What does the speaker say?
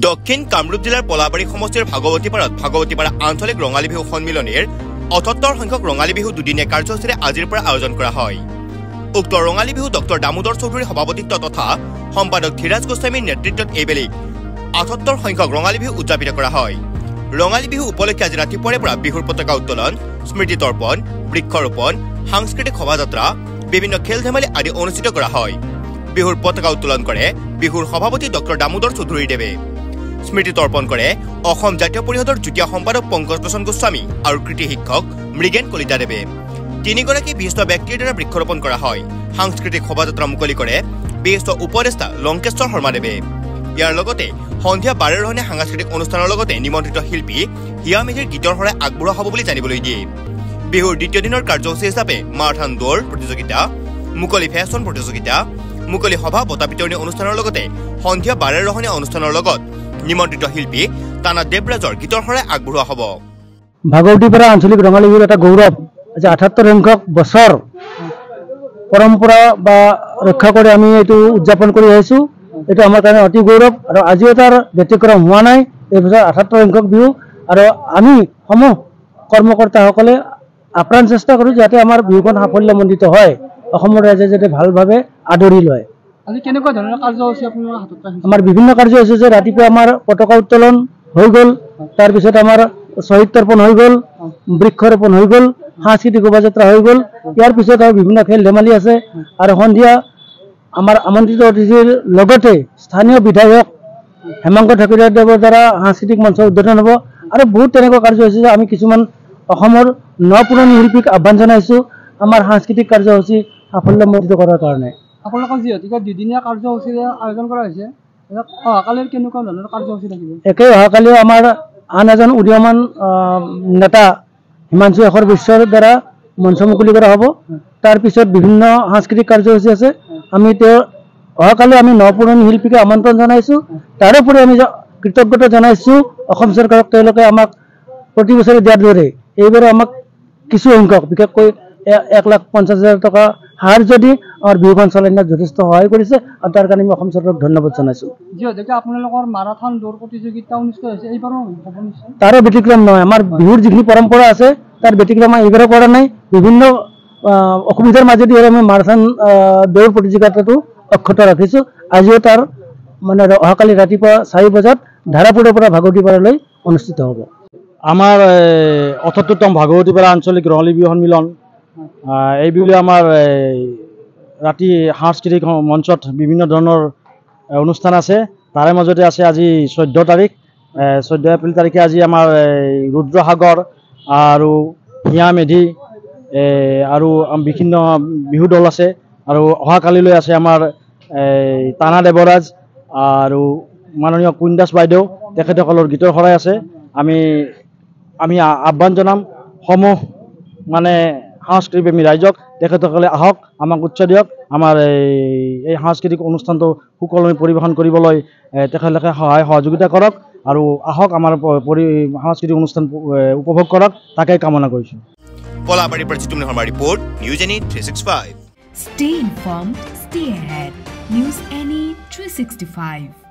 দক্ষিণ কামৰূপ জিলাৰ পলাবাৰী সমষ্টিৰ ভাগৱতীপাৰা আঞ্চলিক ৰঙালী বিহু সন্মিলনীৰ ৭৮ সংখ্যক ৰঙালী বিহু দুদিনীয়া কাৰ্যসূচীৰে আজিৰ পৰা আয়োজন কৰা হয়। উক্ত ৰঙালী বিহু ডক্টৰ দামোদৰ চৌধুৰীৰ সভাপতিত্ব তথা সম্পাদক ধীৰাজ গোস্বামীৰ নেতৃত্বত এইবেলি ৭৮ সংখ্যক ৰঙালী বিহু উদযাপিত কৰা হয়। ৰঙালী বিহু উপলক্ষে আজি ৰাতিপুৱাৰে পৰা বিহুৰ পতাকা উত্তোলন, স্মৃতি তৰ্পণ, বৃক্ষৰোপণ, সাংস্কৃতিক শোভাযাত্ৰা, বিভিন্ন খেল ধেমালি আদি অনুষ্ঠিত কৰা হয়। বিহুৰ পতাকা উত্তোলন কৰে বিহুৰ সভাপতি ডক্টৰ দামোদৰ চৌধুৰীদেৱে। স্মৃতি তৰ্পণ কৰে অসম জাতীয় পৰিষদৰ যুটীয়া সম্পাদক পংকজ লোচন গোস্বামী আৰু কৃতি শিক্ষক মৃগেন কলিতাদেৱে। তিনিগৰাকী বিশিষ্ট ব্যক্তিৰ দ্বাৰা বৃক্ষৰোপণ কৰা হয়। সাংস্কৃতিক শোভাযাত্ৰা মুকলি কৰে বিশিষ্ট উপদেষ্টা লংকেশ্বৰ শৰ্মাদেৱে। ইয়াৰ লগতে সন্ধিয়া বাৰেৰহণীয়া সাংস্কৃতিক অনুষ্ঠানৰ লগতে নিমন্ত্ৰিত শিল্পী হিয়া মেধিৰ গীতৰ শৰাই আগবঢ়োৱা হ'ব বুলি জানিবলৈ দিয়ে। বিহুৰ দ্বিতীয় দিনৰ কাৰ্যসূচী হিচাপে মাৰাথন দৌৰ প্ৰতিযোগিতা, মুকলি ফেশ্বন প্ৰতিযোগিতা, মুকলি সভা বঁটা বিতৰণী অনুষ্ঠানৰ লগতে সন্ধিয়া বাৰেৰহণীয়া অনুষ্ঠানৰ লগত নিমন্ত্ৰিত শিল্পী তানা দেৱৰাজৰ গীতৰ শৰাই আগবঢ়োৱা হ'ব। ভাগৱতীপাৰা আঞ্চলিক ৰঙালী বিহুৰ এটা গৌৰৱ। আজি ৭৮ সংখ্যক বছৰ পৰম্পৰা বা ৰক্ষা কৰি আমি এইটো উদযাপন কৰি আহিছোঁ। এইটো আমাৰ কাৰণে অতি গৌৰৱ আৰু আজিও তাৰ ব্যতিক্ৰম হোৱা নাই। এই বছৰ ৭৮ সংখ্যক বিহু আৰু আমি সমূহ কৰ্মকৰ্তাসকলে আপ্ৰাণ চেষ্টা কৰোঁ যাতে আমাৰ বিহুখন সাফল্যমণ্ডিত হয়, অসমৰ ৰাইজে যাতে ভালভাৱে আদৰি লয়। আজি কেনেকুৱা ধৰণৰ কাৰ্যসূচী আপোনাৰ হাতত ৰাখিছে? আমাৰ বিভিন্ন কাৰ্যসূচী আছে। ৰাতিপুৱা আমাৰ পতাকা উত্তোলন হৈ গ'ল, তাৰপিছত আমাৰ শ্বহীদ তৰ্পণ হৈ গ'ল, বৃক্ষৰোপণ হৈ গ'ল, সাংস্কৃতিক শোভাযাত্ৰা হৈ গ'ল। ইয়াৰ পিছত আৰু বিভিন্ন খেল ধেমালি আছে আৰু সন্ধিয়া আমাৰ আমন্ত্ৰিত অতিথিৰ লগতে স্থানীয় বিধায়ক হেমাংগ ঠাকুৰীয়াদেৱৰ দ্বাৰা সাংস্কৃতিক মঞ্চ উদ্বোধন হ'ব আৰু বহুত তেনেকুৱা কাৰ্যসূচী আছে। আমি কিছুমান অসমৰ নপুৰণি শিল্পীক আহ্বান জনাইছোঁ আমাৰ সাংস্কৃতিক কাৰ্যসূচী সাফল্যমণ্ডিত কৰাৰ কাৰণে। আপোনালোকৰ যিহেতুকে দুদিনীয়া কাৰ্যসূচীৰে আয়োজন কৰা হৈছে, অহাকালিৰ কেনেকুৱা ধৰণৰ কাৰ্যসূচী থাকিব? একে অহাকালিও আমাৰ আন এজন উদীয়মান নেতা হিমাংশু শেখৰ বিশ্বৰ দ্বাৰা মঞ্চ মুকলি কৰা হ'ব। তাৰপিছত বিভিন্ন সাংস্কৃতিক কাৰ্যসূচী আছে। আমি অহাকালি আমি নপুৰণি শিল্পীকে আমন্ত্ৰণ জনাইছোঁ। তাৰোপৰি আমি কৃতজ্ঞতা জনাইছোঁ অসম চৰকাৰক। তেওঁলোকে আমাক প্ৰতি বছৰে দিয়াৰ দৰে এইবাৰো আমাক কিছু সংখ্যক বিশেষকৈ 1,50,000 টকা সাহাৰ্য দি আমাৰ বিহুখন চলাই নিয়াত যথেষ্ট সহায় কৰিছে আৰু তাৰ কাৰণে আমি অসম চৰকাৰক ধন্যবাদ জনাইছোঁ। যিহেতুকে আপোনালোকৰ মাৰাথন দৌৰ প্ৰতিযোগিতা অনুষ্ঠিত হৈছে, এইবাৰো হ'ব নিশ্চয়? তাৰো ব্যতিক্ৰম নহয়। আমাৰ বিহুৰ যিখিনি পৰম্পৰা আছে তাৰ ব্যতিক্ৰম এইবাৰো কৰা নাই। বিভিন্ন অসুবিধাৰ মাজেদি আমি মাৰাথন দৌৰ প্ৰতিযোগিতাটো অক্ষত ৰাখিছোঁ। আজিও তাৰ মানে অহাকালি ৰাতিপুৱা 4 বজাত ধাৰাপুৰৰ পৰা ভাগৱতীপাৰালৈ অনুষ্ঠিত হ'ব। আমাৰ ৭৮তম ভাগৱতীপাৰা আঞ্চলিক ৰঙালী বিহু সন্মিলন এই বিহুলৈ আমাৰ ৰাতি সাংস্কৃতিক মঞ্চত বিভিন্ন ধৰণৰ অনুষ্ঠান আছে। তাৰে মাজতে আছে আজি 14 তাৰিখ, 14 এপ্ৰিল তাৰিখে আজি আমাৰ ৰুদ্ৰসাগৰ আৰু হিয়া মেধি আৰু বিভিন্ন বিহু দল আছে আৰু অহাকালিলৈ আছে আমাৰ তানা দেৱৰাজ আৰু মাননীয় কুইন দাস বাইদেউ, তেখেতসকলৰ গীতৰ শৰাই আছে। আমি আহ্বান জনাম সমূহ মানে সাংস্কৃতিপ্ৰেমী ৰাইজক, তেখেতসকলে আহক, আমাক উৎসাহ দিয়ক। আমাৰ এই সাংস্কৃতিক অনুষ্ঠানটো সুকলমে পৰিৱেশন কৰিবলৈ তেখেতলোকে সহায় সহযোগিতা কৰক আৰু আহক আমাৰ সাংস্কৃতিক অনুষ্ঠান উপভোগ কৰক তাকে কামনা কৰিছোঁ। কলাবাৰীৰ পৰা জিতুমনি শৰ্মাৰ report, news any 365। Stay informed, stay ahead. News Any 365.